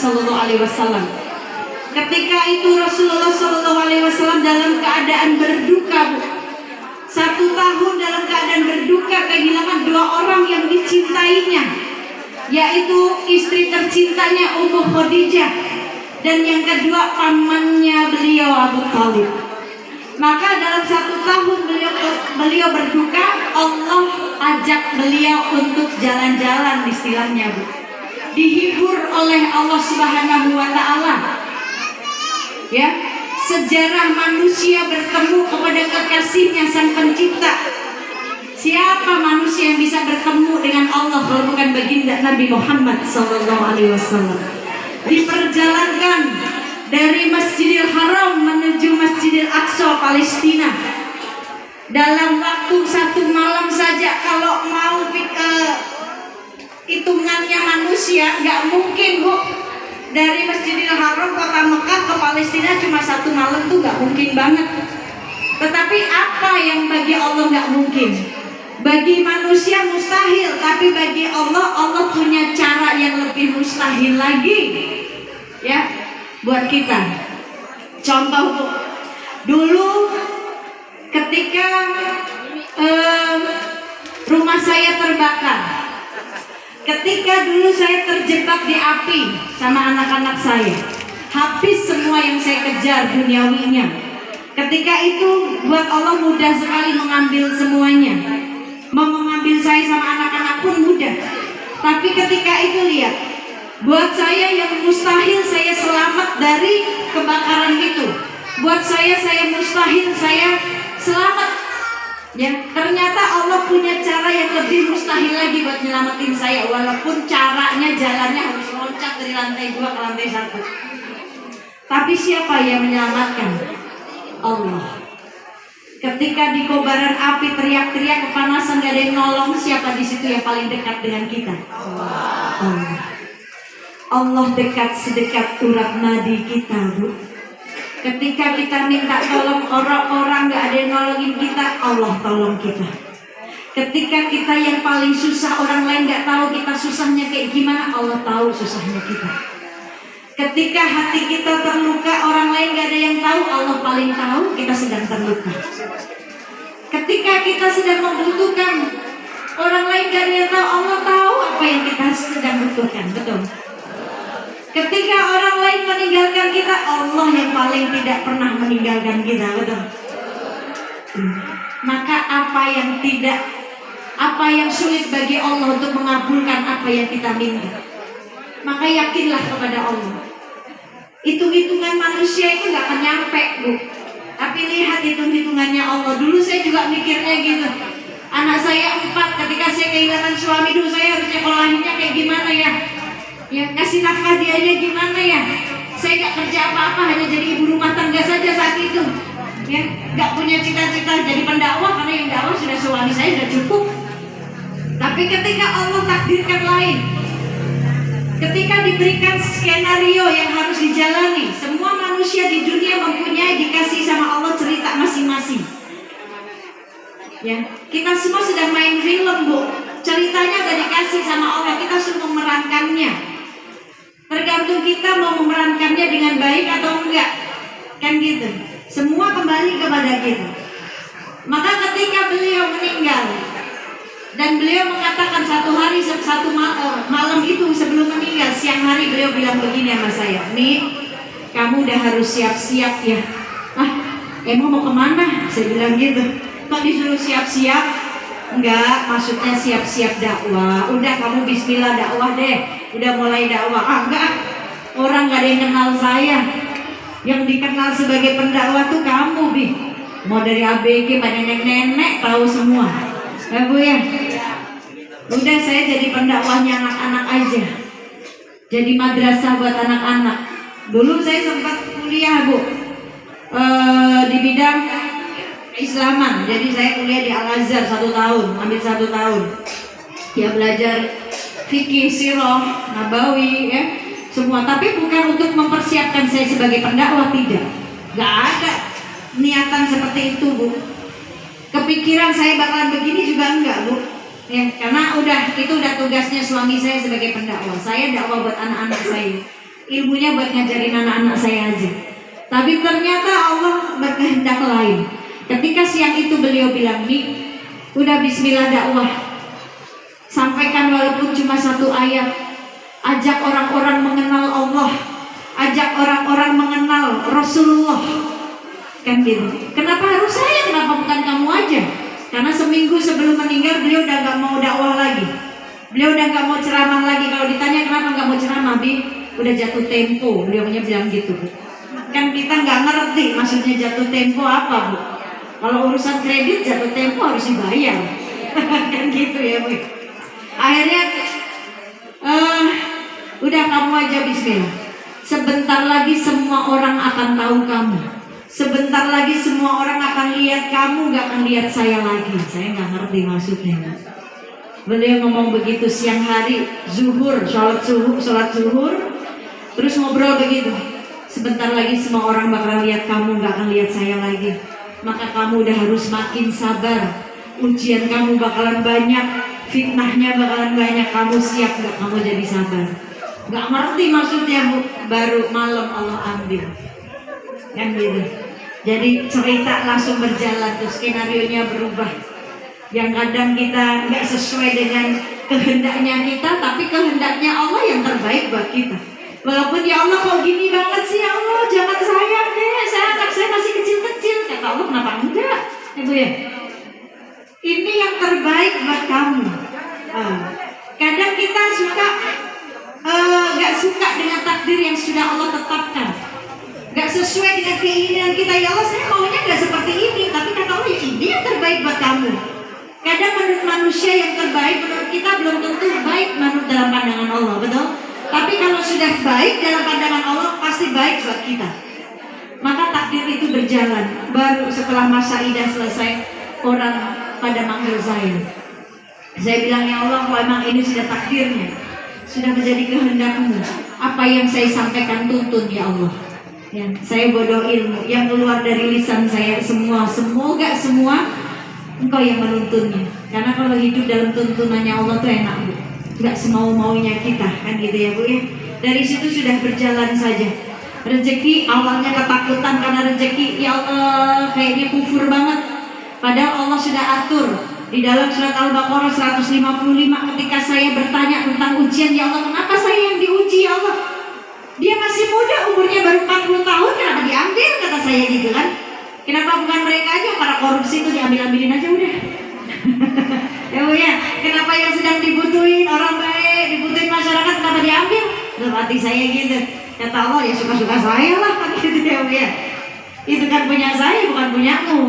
Sallallahu Alaihi Wasallam. Ketika itu Rasulullah Sallallahu Alaihi Wasallam dalam keadaan berduka, Bu. 1 tahun dalam keadaan berduka kehilangan 2 orang yang dicintainya, yaitu istri tercintanya Ummu Khadijah dan yang kedua pamannya beliau Abu Thalib. Maka dalam 1 tahun beliau berduka, Allah ajak beliau untuk jalan-jalan, istilahnya, Bu. Dihibur oleh Allah Subhanahu wa Ta'ala. Ya, sejarah manusia bertemu kepada kekasihnya Sang Pencipta. Siapa manusia yang bisa bertemu dengan Allah kalau bukan baginda Nabi Muhammad SAW? Diperjalankan dari Masjidil Haram menuju Masjidil Aqsa Palestina dalam waktu 1 malam saja. Kalau mau hitungannya manusia, nggak mungkin, Bu. Dari Masjidil Haram kota Mekah ke Palestina cuma 1 malam tuh nggak mungkin banget. Tetapi apa yang bagi Allah nggak mungkin? Bagi manusia mustahil, tapi bagi Allah, Allah punya cara yang lebih mustahil lagi, ya, buat kita. Contoh, Bu, dulu ketika rumah saya terbakar, ketika dulu saya terjebak di api sama anak-anak saya, habis semua yang saya kejar duniawinya. Ketika itu buat Allah mudah sekali mengambil semuanya. Mau mengambil saya sama anak-anak pun mudah. Tapi ketika itu lihat, buat saya yang mustahil saya selamat dari kebakaran itu. Buat saya mustahil saya selamat. Ya, ternyata Allah punya cara yang lebih mustahil lagi buat nyelamatin saya, walaupun caranya jalannya harus loncat dari lantai 2 ke lantai 1. Tapi siapa yang menyelamatkan? Allah. Ketika di kobaran api teriak-teriak kepanasan gak ada yang nolong, siapa di situ yang paling dekat dengan kita? Allah. Allah dekat sedekat urat nadi kita, Bu. Ketika kita minta tolong orang-orang gak ada yang nolongin kita, Allah tolong kita. Ketika kita yang paling susah, orang lain gak tahu kita susahnya kayak gimana, Allah tahu susahnya kita. Ketika hati kita terluka, orang lain gak ada yang tahu, Allah paling tahu kita sedang terluka. Ketika kita sedang membutuhkan, orang lain gak ada yang tahu, Allah tahu apa yang kita sedang butuhkan. Betul. Ketika orang lain meninggalkan kita, Allah yang paling tidak pernah meninggalkan kita, betul. Maka apa yang sulit bagi Allah untuk mengabulkan apa yang kita minta? Maka yakinlah kepada Allah. Hitung-hitungan manusia itu gak akan nyampe, Bu. Tapi lihat hitung-hitungannya Allah. Dulu saya juga mikirnya gitu. Anak saya 4, ketika saya kehilangan suami, dulu saya harus nyekolahinnya kayak gimana ya? Ya, ngasih nafkah dianya gimana ya? Saya gak kerja apa-apa, hanya jadi ibu rumah tangga saja saat itu. Ya, gak punya cita-cita jadi pendakwah, karena yang dakwah sudah suami saya sudah cukup. Tapi ketika Allah takdirkan lain, ketika diberikan skenario yang harus dijalani, semua manusia di dunia mempunyai dikasih sama Allah cerita masing-masing. Ya, kita semua sedang main film, Bu. Ceritanya udah dikasih sama Allah, kita suruh memerankannya. Tergantung kita mau memerankannya dengan baik atau enggak, kan gitu. Semua kembali kepada kita. Maka ketika beliau meninggal dan beliau mengatakan satu malam itu sebelum meninggal, siang hari beliau bilang begini sama saya, "Nih, kamu udah harus siap-siap ya." "Ah, emang mau kemana?" Saya bilang gitu. "Kok disuruh siap-siap?" "Enggak, maksudnya siap-siap dakwah. Udah kamu bismillah dakwah deh. Udah mulai dakwah." "Ah, enggak. Orang gak ada yang kenal saya. Yang dikenal sebagai pendakwah tuh kamu, Bi. Mau dari ABG, pada nenek-nenek tahu semua." Ya, Bu ya. Udah, saya jadi pendakwahnya anak-anak aja. Jadi madrasah buat anak-anak. Dulu saya sempat kuliah, Bu, di bidang Islaman. Jadi saya kuliah di Al-Azhar 1 tahun, ambil 1 tahun. Ya, belajar fikih, sirah, nabawi, ya, semua. Tapi bukan untuk mempersiapkan saya sebagai pendakwah, tidak. Gak ada niatan seperti itu, Bu. Kepikiran saya bakalan begini juga enggak, Bu. Ya, karena itu udah tugasnya suami saya sebagai pendakwah. Saya dakwah buat anak-anak saya. ilmunya buat ngajarin anak-anak saya aja. Tapi ternyata Allah berkehendak lain. Ketika siang itu beliau bilang, nih, udah bismillah dakwah, sampaikan walaupun cuma satu ayat, ajak orang-orang mengenal Allah, ajak orang-orang mengenal Rasulullah, kan gitu. Kenapa harus saya? Kenapa bukan kamu aja? Karena seminggu sebelum meninggal beliau udah gak mau dakwah lagi, beliau udah gak mau ceramah lagi. Kalau ditanya kenapa gak mau ceramah, Bi, udah jatuh tempo, beliaunya bilang gitu, Bu. Kan kita nggak ngerti maksudnya jatuh tempo apa, Bu. Kalau urusan kredit jatuh tempo harus dibayar. Kan gitu ya, Bu. Akhirnya udah kamu aja bismillah. Sebentar lagi semua orang akan tahu kamu. Sebentar lagi semua orang akan lihat kamu, gak akan lihat saya lagi. Saya nggak ngerti maksudnya. Beliau ngomong begitu siang hari, zuhur, sholat zuhur, terus ngobrol begitu. Sebentar lagi semua orang bakal lihat kamu, gak akan lihat saya lagi. Maka kamu udah harus makin sabar. Ujian kamu bakalan banyak, fitnahnya bakalan banyak. Kamu siap gak? Kamu jadi sabar. Gak ngerti maksudnya, Bu. Baru malam Allah ambil, kan gitu. Jadi cerita langsung berjalan, tuh skenario-nya berubah. Yang kadang kita gak sesuai dengan kehendaknya kita, tapi kehendaknya Allah yang terbaik buat kita. Walaupun ya Allah kok gini banget sih ya Allah, jangan sayang deh, anak saya masih kecil-kecil. Kata Allah, kenapa enggak? Itu ya, ini yang terbaik buat kamu. Kadang kita suka gak suka dengan takdir yang sudah Allah tetapkan, gak sesuai dengan keinginan kita. Ya Allah, saya maunya gak seperti ini, tapi kata Allah, ya ini yang terbaik buat kamu. Kadang menurut manusia yang terbaik menurut kita belum tentu baik menurut dalam pandangan Allah, betul? Tapi kalau sudah baik dalam pandangan Allah pasti baik buat kita. Maka takdir itu berjalan. Baru setelah masa idah selesai, orang pada manggil saya. Saya bilang, ya Allah, kalau emang ini sudah takdirnya, sudah menjadi kehendakmu, apa yang saya sampaikan tuntun ya Allah. Ya, saya bodoh ilmu yang keluar dari lisan saya semua, semoga semua Engkau yang menuntunnya. Karena kalau hidup dalam tuntunannya Allah tuh enak, Bu. Nggak semau-maunya kita, kan gitu ya, Bu ya. Dari situ sudah berjalan saja. Rezeki awalnya ketakutan karena rezeki ya Allah kayaknya kufur banget. Padahal Allah sudah atur di dalam surat Al-Baqarah 155 ketika saya bertanya tentang ujian, ya Allah kenapa saya yang diuji ya Allah? Dia masih muda, umurnya baru 40 tahun, kenapa diambil? Kata saya gitu kan. Kenapa bukan mereka aja, para korupsi itu diambil-ambilin aja udah. Ya Bu ya, kenapa yang sedang dibutuhin orang baik, dibutuhin masyarakat, kenapa diambil? Dalam hati saya gitu. Kata Allah, ya suka-suka saya lah, kan gitu ya Bu ya. Itu kan punya saya, bukan punyamu.